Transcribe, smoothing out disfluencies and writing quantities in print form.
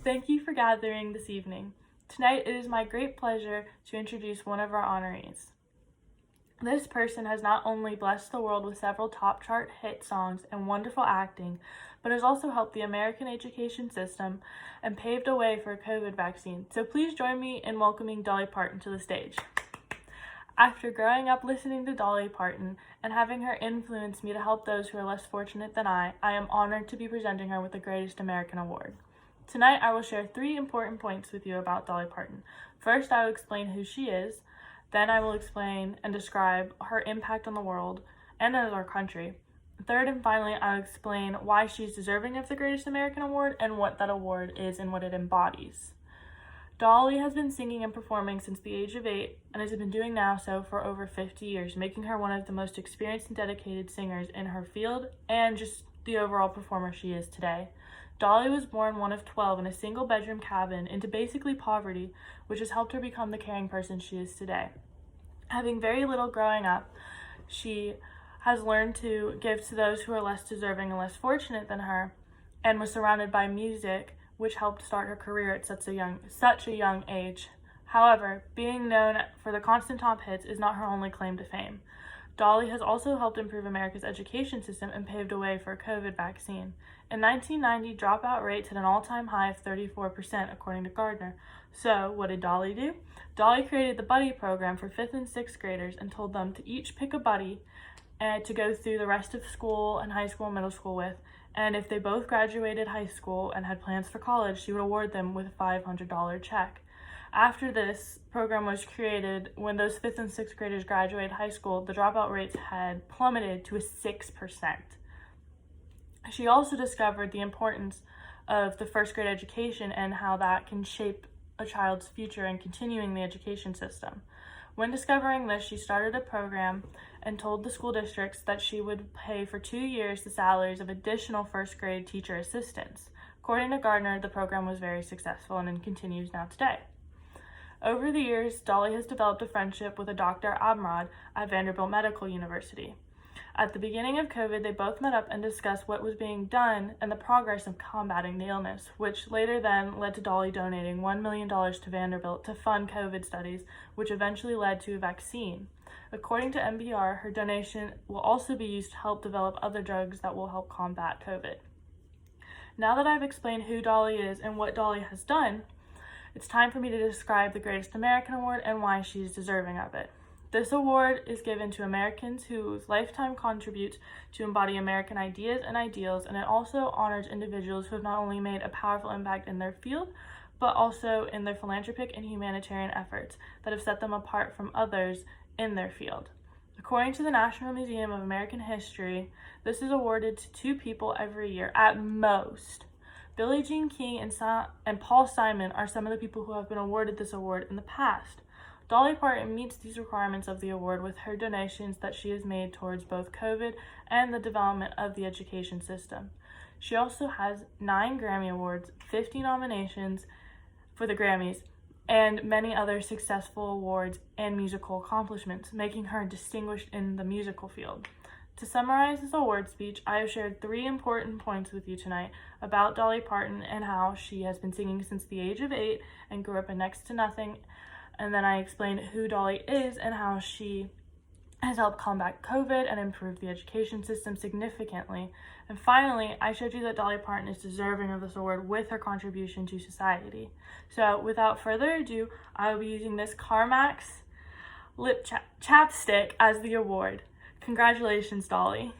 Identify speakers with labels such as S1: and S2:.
S1: Thank you for gathering this evening. Tonight it is my great pleasure to introduce one of our honorees. This person has not only blessed the world with several top chart hit songs and wonderful acting, but has also helped the American education system and paved a way for a COVID vaccine. So please join me in welcoming Dolly Parton to the stage. After growing up listening to Dolly Parton and having her influence me to help those who are less fortunate than I am honored to be presenting her with the Greatest American Award. Tonight I will share 3 important points with you about Dolly Parton. First, I will explain who she is. Then I will explain and describe her impact on the world and on our country. Third and finally, I'll explain why she's deserving of the Greatest American Award and what that award is and what it embodies. Dolly has been singing and performing since the age of 8 and has been doing now so for over 50 years, making her one of the most experienced and dedicated singers in her field and just the overall performer she is today. Dolly was born one of 12 in a single-bedroom cabin into basically poverty, which has helped her become the caring person she is today. Having very little growing up, she has learned to give to those who are less deserving and less fortunate than her, and was surrounded by music, which helped start her career at such a young age. However, being known for the constant top hits is not her only claim to fame. Dolly has also helped improve America's education system and paved a way for a COVID vaccine. In 1990, dropout rates hit an all-time high of 34%, according to Gardner. So, what did Dolly do? Dolly created the buddy program for 5th and 6th graders and told them to each pick a buddy to go through the rest of school and high school and middle school with, and if they both graduated high school and had plans for college, she would award them with a $500 check. After this program was created, when those 5th and 6th graders graduated high school, the dropout rates had plummeted to 6%. She also discovered the importance of the first grade education and how that can shape a child's future and continuing the education system. When discovering this, she started a program and told the school districts that she would pay for 2 years the salaries of additional first grade teacher assistants. According to Gardner, the program was very successful and continues now today. Over the years, Dolly has developed a friendship with a Dr. Amrad at Vanderbilt Medical University. At the beginning of COVID, they both met up and discussed what was being done and the progress of combating the illness, which later then led to Dolly donating $1 million to Vanderbilt to fund COVID studies, which eventually led to a vaccine. According to NPR, her donation will also be used to help develop other drugs that will help combat COVID. Now that I've explained who Dolly is and what Dolly has done, it's time for me to describe the Greatest American Award and why she's deserving of it. This award is given to Americans whose lifetime contributes to embody American ideas and ideals, and it also honors individuals who have not only made a powerful impact in their field, but also in their philanthropic and humanitarian efforts that have set them apart from others in their field. According to the National Museum of American History, this is awarded to 2 people every year at most. Billie Jean King and Paul Simon are some of the people who have been awarded this award in the past. Dolly Parton meets these requirements of the award with her donations that she has made towards both COVID and the development of the education system. She also has 9 Grammy Awards, 50 nominations for the Grammys, and many other successful awards and musical accomplishments, making her distinguished in the musical field. To summarize this award speech, I have shared 3 important points with you tonight about Dolly Parton and how she has been singing since the age of 8 and grew up in next to nothing. And then I explained who Dolly is and how she has helped combat COVID and improve the education system significantly. And finally, I showed you that Dolly Parton is deserving of this award with her contribution to society. So without further ado, I will be using this CarMax lip chapstick as the award. Congratulations, Dolly.